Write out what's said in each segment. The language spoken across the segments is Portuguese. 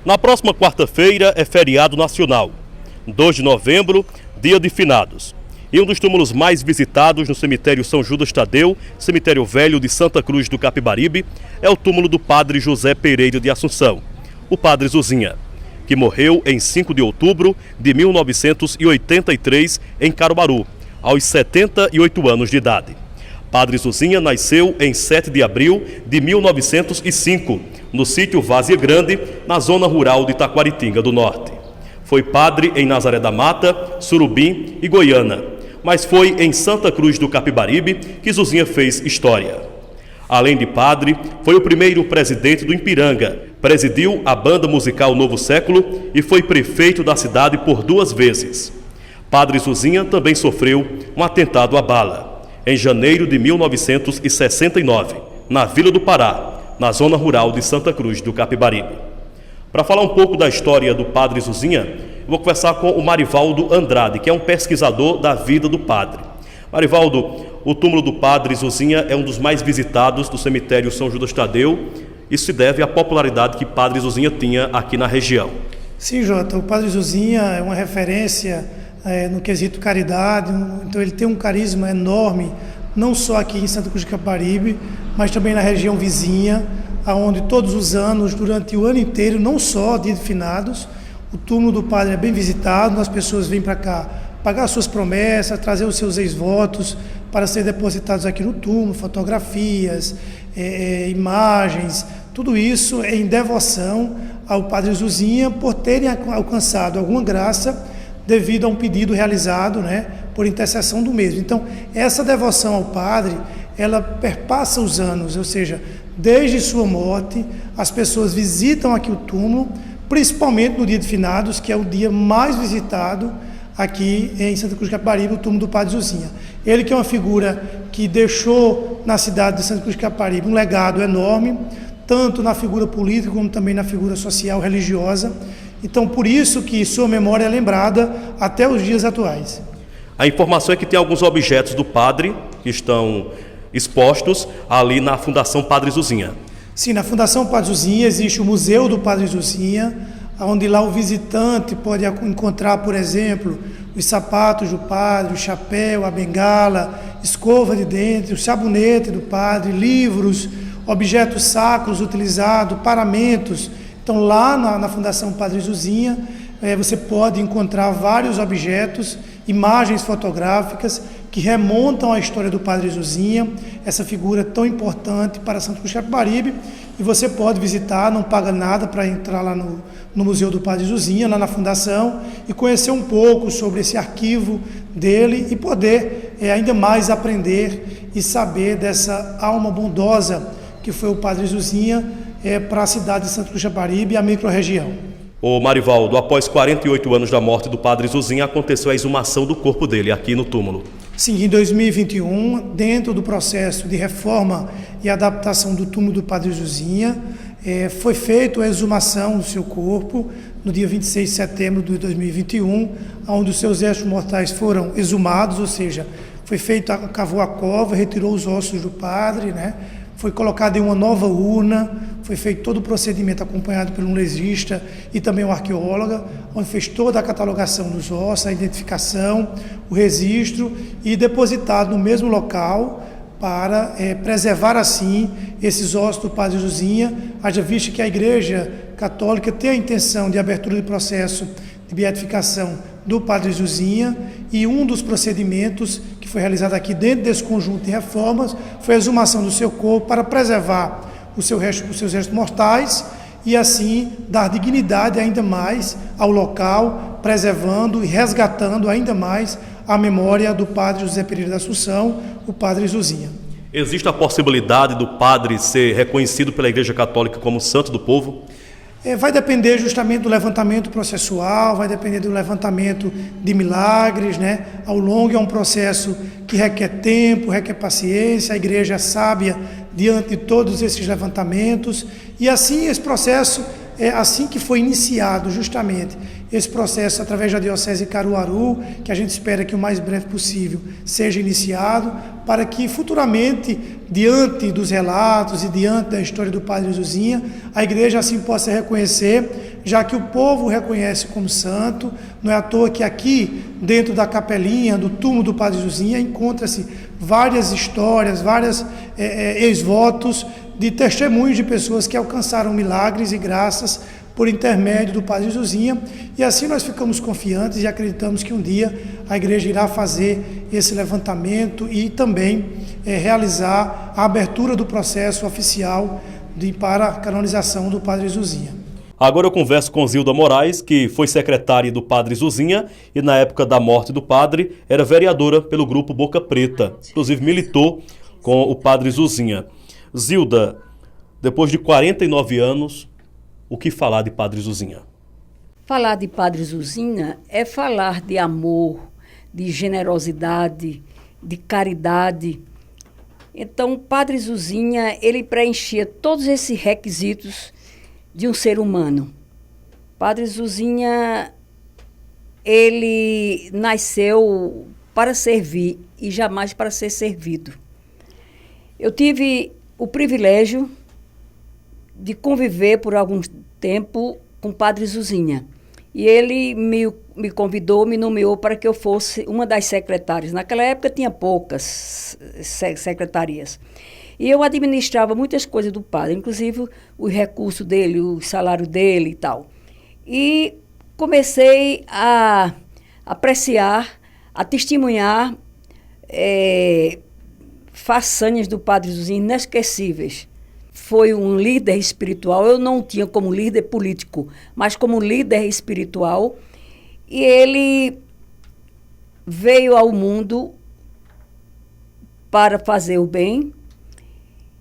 Na próxima quarta-feira é feriado nacional, 2 de novembro, dia de finados. E um dos túmulos mais visitados no cemitério São Judas Tadeu, cemitério velho de Santa Cruz do Capibaribe, é o túmulo do padre José Pereira de Assunção, o padre Zuzinha, que morreu em 5 de outubro de 1983 em Caruaru, aos 78 anos de idade. Padre Zuzinha nasceu em 7 de abril de 1905, no sítio Várzea Grande, na zona rural de Taquaritinga do Norte. Foi padre em Nazaré da Mata, Surubim e Goiânia, mas foi em Santa Cruz do Capibaribe que Zuzinha fez história. Além de padre, foi o primeiro presidente do Ipiranga, presidiu a banda musical Novo Século e foi prefeito da cidade por 2 vezes. Padre Zuzinha também sofreu um atentado à bala, em janeiro de 1969, na Vila do Pará, na zona rural de Santa Cruz do Capibaribe. Para falar um pouco da história do padre Zuzinha, eu vou conversar com o Marivaldo Andrade, que é um pesquisador da vida do padre. Marivaldo, o túmulo do padre Zuzinha é um dos mais visitados do cemitério São Judas Tadeu. Isso se deve à popularidade que padre Zuzinha tinha aqui na região. Sim, Jota, o padre Zuzinha é uma referência no quesito caridade, então ele tem um carisma enorme, não só aqui em Santa Cruz do Capibaribe, mas também na região vizinha, onde todos os anos, durante o ano inteiro, não só dia de finados, o túmulo do padre é bem visitado, as pessoas vêm para cá pagar suas promessas, trazer os seus ex-votos para serem depositados aqui no túmulo, fotografias, imagens, tudo isso é em devoção ao padre Zuzinha por terem alcançado alguma graça devido a um pedido realizado, por intercessão do mesmo. Então, essa devoção ao padre, ela perpassa os anos, ou seja, desde sua morte, as pessoas visitam aqui o túmulo, principalmente no dia de finados, que é o dia mais visitado aqui em Santa Cruz do Capibaribe, o túmulo do padre Zuzinha. Ele que é uma figura que deixou na cidade de Santa Cruz do Capibaribe um legado enorme, tanto na figura política como também na figura social, religiosa. Então, por isso que sua memória é lembrada até os dias atuais. A informação é que tem alguns objetos do padre que estão expostos ali na Fundação Padre Zuzinha. Sim, na Fundação Padre Zuzinha existe o Museu do Padre Zuzinha, onde lá o visitante pode encontrar, por exemplo, os sapatos do padre, o chapéu, a bengala, escova de dente, o sabonete do padre, livros, objetos sacros utilizados, paramentos. Então, lá na Fundação Padre Zuzinha, você pode encontrar vários objetos, imagens fotográficas que remontam à história do padre Zuzinha, essa figura tão importante para Santa Cruz do Capibaribe, e você pode visitar, não paga nada para entrar lá no Museu do Padre Zuzinha, lá na Fundação, e conhecer um pouco sobre esse arquivo dele e poder ainda mais aprender e saber dessa alma bondosa que foi o padre Zuzinha para a cidade de Santa Cruz do Capibaribe e a microrregião. Ô Marivaldo, após 48 anos da morte do padre Zuzinha, aconteceu a exumação do corpo dele aqui no túmulo. Sim, em 2021, dentro do processo de reforma e adaptação do túmulo do padre Zuzinha, foi feita a exumação do seu corpo no dia 26 de setembro de 2021, onde os seus restos mortais foram exumados, ou seja, foi feito, cavou a cova, retirou os ossos do padre, foi colocado em uma nova urna, foi feito todo o procedimento acompanhado por um legista e também um arqueólogo, onde fez toda a catalogação dos ossos, a identificação, o registro e depositado no mesmo local para preservar assim esses ossos do padre Zuzinha, haja visto que a Igreja Católica tem a intenção de abertura de processo de beatificação do padre Zuzinha, e um dos procedimentos que foi realizado aqui dentro desse conjunto de reformas foi a exumação do seu corpo para preservar os seus restos mortais e assim dar dignidade ainda mais ao local, preservando e resgatando ainda mais a memória do padre José Pereira da Assunção, o padre Zuzinha. Existe a possibilidade do padre ser reconhecido pela Igreja Católica como santo do povo? Vai depender justamente do levantamento processual, vai depender do levantamento de milagres, Ao longo é um processo que requer tempo, requer paciência, a igreja é sábia diante de todos esses levantamentos, e assim esse processo, assim que foi iniciado justamente esse processo através da Diocese de Caruaru, que a gente espera que o mais breve possível seja iniciado, para que futuramente, diante dos relatos e diante da história do padre Zuzinha, a igreja assim possa reconhecer já que o povo o reconhece como santo. Não é à toa que aqui, dentro da capelinha, do túmulo do Padre Zuzinha, encontra-se várias histórias, vários ex-votos de testemunhos de pessoas que alcançaram milagres e graças por intermédio do Padre Zuzinha, e assim nós ficamos confiantes e acreditamos que um dia a igreja irá fazer esse levantamento e também realizar a abertura do processo oficial para a canonização do Padre Zuzinha. Agora eu converso com Zilda Moraes, que foi secretária do Padre Zuzinha e na época da morte do padre era vereadora pelo grupo Boca Preta, inclusive militou com o Padre Zuzinha. Zilda, depois de 49 anos, o que falar de Padre Zuzinha? Falar de Padre Zuzinha é falar de amor, de generosidade, de caridade. Então, o Padre Zuzinha, ele preenchia todos esses requisitos de um ser humano. Padre Zuzinha, ele nasceu para servir e jamais para ser servido. Eu tive o privilégio de conviver por algum tempo com o Padre Zuzinha. E ele me convidou, me nomeou para que eu fosse uma das secretárias. Naquela época tinha poucas secretarias. E eu administrava muitas coisas do padre, inclusive os recursos dele, o salário dele e tal. E comecei a apreciar, a testemunhar façanhas do Padre Zuzinha inesquecíveis. Foi um líder espiritual, eu não o tinha como líder político, mas como líder espiritual. E ele veio ao mundo para fazer o bem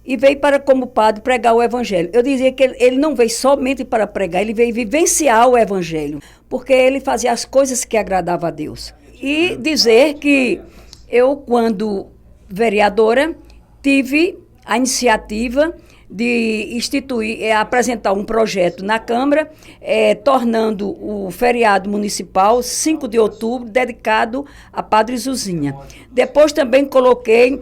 e veio para, como padre, pregar o evangelho. Eu dizia que ele não veio somente para pregar, ele veio vivenciar o evangelho, porque ele fazia as coisas que agradavam a Deus. E dizer que eu, quando vereadora, tive a iniciativa de instituir, apresentar um projeto na Câmara, tornando o feriado municipal, 5 de outubro, dedicado a Padre Zuzinha. Depois também coloquei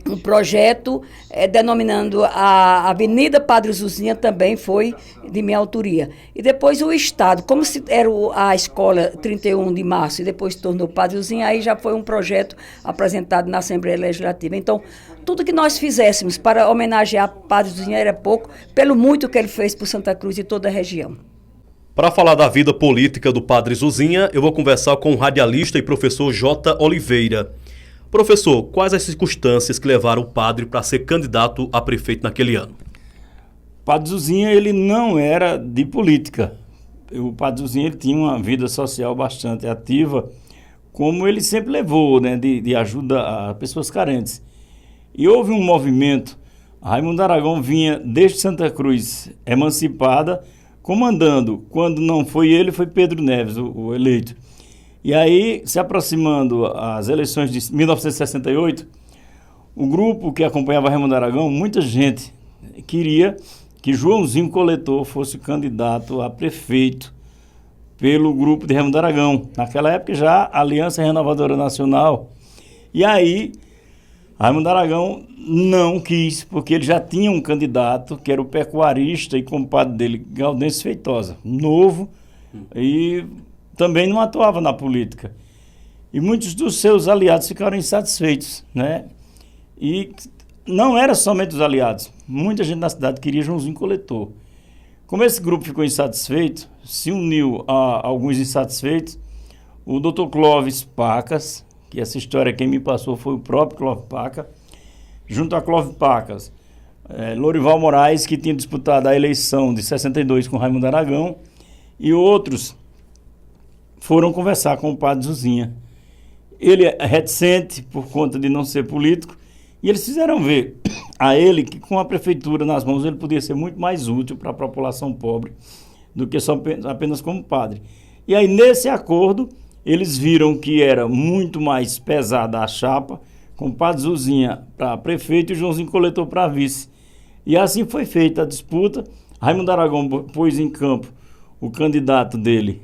um projeto denominando a Avenida Padre Zuzinha, também foi de minha autoria. E depois o Estado, como se era a escola 31 de março e depois se tornou Padre Zuzinha, aí já foi um projeto apresentado na Assembleia Legislativa. Então, tudo que nós fizéssemos para homenagear Padre Zuzinha era pouco, pelo muito que ele fez por Santa Cruz e toda a região. Para falar da vida política do Padre Zuzinha, eu vou conversar com o radialista e professor J. Oliveira. Professor, quais as circunstâncias que levaram o padre para ser candidato a prefeito naquele ano? O Padre Zuzinha, ele não era de política. O Padre Zuzinha, ele tinha uma vida social bastante ativa, como ele sempre levou, né, de ajuda a pessoas carentes. E houve um movimento, Raimundo Aragão vinha desde Santa Cruz, emancipada, comandando. Quando não foi ele, foi Pedro Neves, o eleito. E aí, se aproximando as eleições de 1968, o grupo que acompanhava Raimundo Aragão, muita gente queria que Joãozinho Coletor fosse candidato a prefeito pelo grupo de Raimundo Aragão. Naquela época já a Aliança Renovadora Nacional. E aí, Raimundo Aragão não quis, porque ele já tinha um candidato, que era o pecuarista e compadre dele, Gaudêncio Feitosa, novo, e também não atuava na política. E muitos dos seus aliados ficaram insatisfeitos, né? E não era somente os aliados. Muita gente na cidade queria Joãozinho Coletor. Como esse grupo ficou insatisfeito, se uniu a alguns insatisfeitos, o Dr. Clóvis Pacas, que essa história quem me passou foi o próprio Clóvis Pacas, junto a Clóvis Pacas, Lorival Moraes, que tinha disputado a eleição de 62 com Raimundo Aragão, e outros foram conversar com o Padre Zuzinha. Ele é reticente por conta de não ser político, e eles fizeram ver a ele que com a prefeitura nas mãos ele podia ser muito mais útil para a população pobre do que só apenas como padre. E aí, nesse acordo, eles viram que era muito mais pesada a chapa, com o Padre Zuzinha para prefeito e o Joãozinho Coletor para vice. E assim foi feita a disputa. Raimundo Aragão pôs em campo o candidato dele,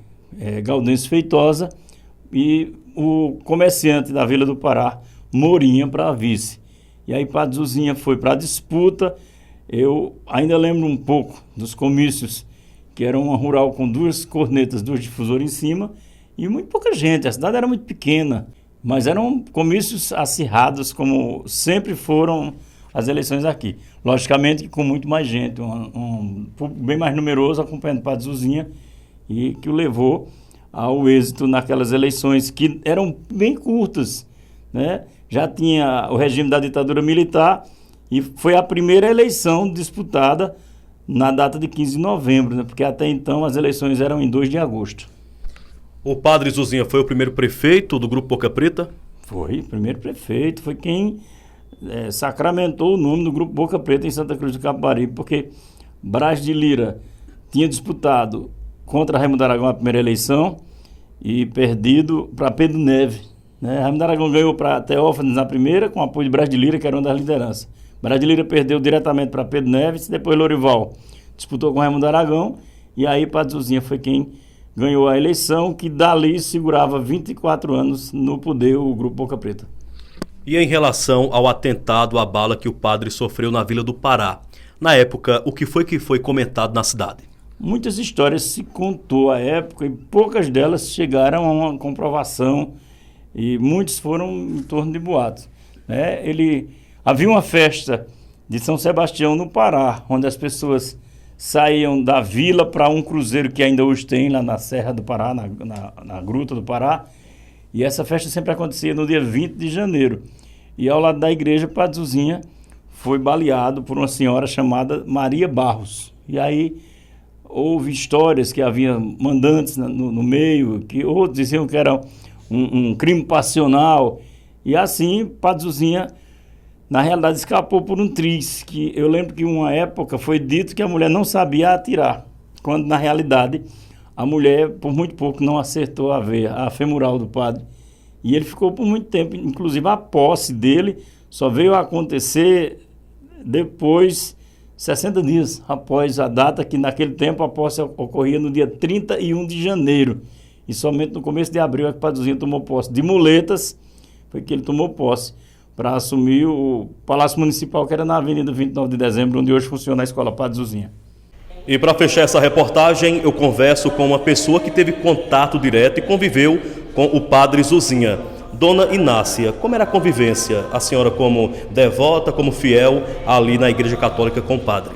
Gaudêncio Feitosa, e o comerciante da Vila do Pará, Morinha, para vice. E aí Padre Zuzinha foi para a disputa. Eu ainda lembro um pouco dos comícios que era uma rural com 2 cornetas, 2 difusores em cima, e muito pouca gente. A cidade era muito pequena, mas eram comícios acirrados, como sempre foram as eleições aqui. Logicamente que com muito mais gente, um público bem mais numeroso acompanhando o Padre Zuzinha, e que o levou ao êxito naquelas eleições que eram bem curtas, né? Já tinha o regime da ditadura militar e foi a primeira eleição disputada na data de 15 de novembro, né? Porque até então as eleições eram em 2 de agosto. O Padre Zuzinha foi o primeiro prefeito do Grupo Boca Preta? Foi o primeiro prefeito, foi quem sacramentou o nome do Grupo Boca Preta em Santa Cruz do Capibaribe, porque Braz de Lira tinha disputado contra Raimundo Aragão a primeira eleição e perdido para Pedro Neves, né? Raimundo Aragão ganhou para Teófanes na primeira, com apoio de Braz de Lira, que era uma das lideranças. Braz de Lira perdeu diretamente para Pedro Neves, depois Lorival disputou com Raimundo Aragão, e aí Padre Zuzinha foi quem ganhou a eleição, que dali segurava 24 anos no poder o Grupo Boca Preta. E em relação ao atentado à bala que o padre sofreu na Vila do Pará, na época, o que foi comentado na cidade? Muitas histórias se contou à época e poucas delas chegaram a uma comprovação e muitos foram em torno de boatos, né? Havia uma festa de São Sebastião no Pará, onde as pessoas saíam da vila para um cruzeiro que ainda hoje tem lá na Serra do Pará, na Gruta do Pará, e essa festa sempre acontecia no dia 20 de janeiro. E ao lado da igreja, Padre Zuzinha foi baleado por uma senhora chamada Maria Barros. E aí houve histórias que havia mandantes no meio, que outros diziam que era um crime passional. E assim, Padre Zuzinha, na realidade, escapou por um triz, que eu lembro que uma época foi dito que a mulher não sabia atirar, quando na realidade a mulher, por muito pouco, não acertou a femoral do padre. E ele ficou por muito tempo, inclusive a posse dele só veio a acontecer depois, 60 dias após a data, que naquele tempo a posse ocorria no dia 31 de janeiro. E somente no começo de abril é que o Padre Zuzinha tomou posse. De muletas foi que ele tomou posse para assumir o Palácio Municipal, que era na Avenida 29 de Dezembro, onde hoje funciona a Escola Padre Zuzinha. E para fechar essa reportagem, eu converso com uma pessoa que teve contato direto e conviveu com o Padre Zuzinha. Dona Inácia, como era a convivência? A senhora como devota, como fiel ali na Igreja Católica com o padre?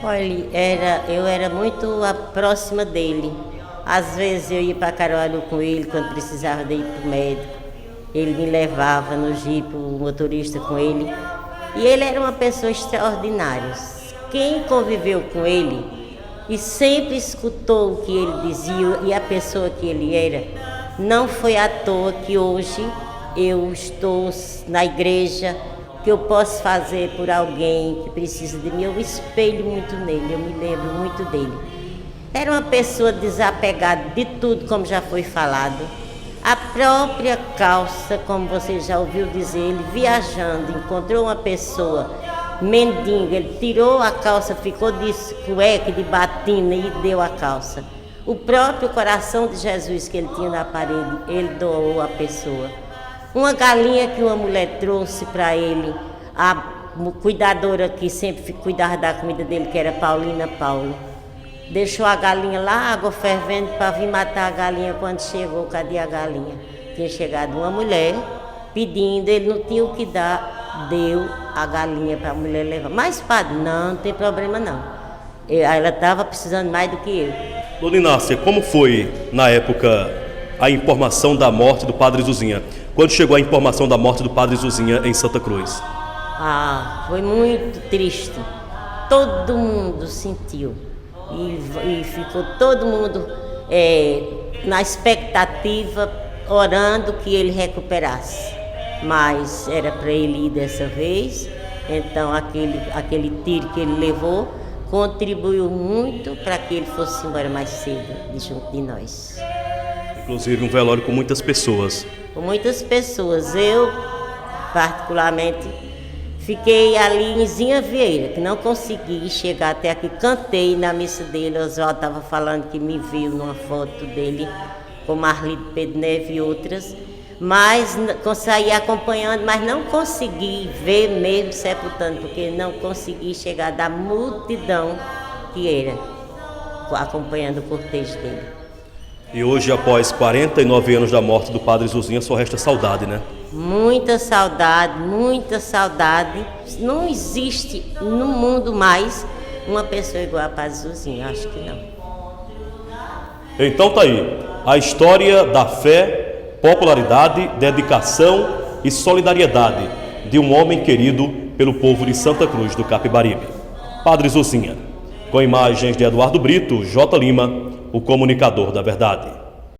Olha, eu era muito próxima dele. Às vezes eu ia para Caruaru com ele quando precisava de ir para o médico. Ele me levava no jipe, o motorista com ele. E ele era uma pessoa extraordinária. Quem conviveu com ele e sempre escutou o que ele dizia e a pessoa que ele era, não foi à toa que hoje eu estou na igreja, que eu posso fazer por alguém que precisa de mim. Eu espelho muito nele, eu me lembro muito dele. Era uma pessoa desapegada de tudo, como já foi falado. A própria calça, como você já ouviu dizer, ele viajando, encontrou uma pessoa mendiga, ele tirou a calça, ficou de cueca, de batina e deu a calça. O próprio coração de Jesus que ele tinha na parede, ele doou à pessoa. Uma galinha que uma mulher trouxe para ele, a cuidadora que sempre cuidava da comida dele, que era Paulina Paulo, deixou a galinha lá, água fervendo, para vir matar a galinha. Quando chegou, cadê a galinha? Tinha chegado uma mulher pedindo, ele não tinha o que dar, deu a galinha para a mulher levar. Mas, padre, não tem problema não. Ela estava precisando mais do que eu. Dona Inácia, como foi, na época, a informação da morte do Padre Zuzinha? Quando chegou a informação da morte do Padre Zuzinha em Santa Cruz? Foi muito triste. Todo mundo sentiu. E ficou todo mundo na expectativa, orando que ele recuperasse. Mas era para ele ir dessa vez. Então, aquele tiro que ele levou contribuiu muito para que ele fosse embora mais cedo junto de nós. Inclusive um velório com muitas pessoas. Com muitas pessoas. Eu, particularmente, fiquei ali em Zinha Vieira, que não consegui chegar até aqui. Cantei na missa dele. O Oswaldo estava falando que me viu numa foto dele com Marlito Pedro Neves e outras. Mas saí acompanhando, mas não consegui ver mesmo sepultando, porque não consegui chegar da multidão que era. acompanhando o cortejo dele. E hoje, após 49 anos da morte do Padre Zuzinha, só resta saudade, né? Muita saudade, muita saudade. Não existe no mundo mais uma pessoa igual a Padre Zuzinha, acho que não. Então tá aí, a história da fé, popularidade, dedicação e solidariedade de um homem querido pelo povo de Santa Cruz do Capibaribe, Padre Zuzinha. Com imagens de Eduardo Brito, J. Lima, o comunicador da verdade.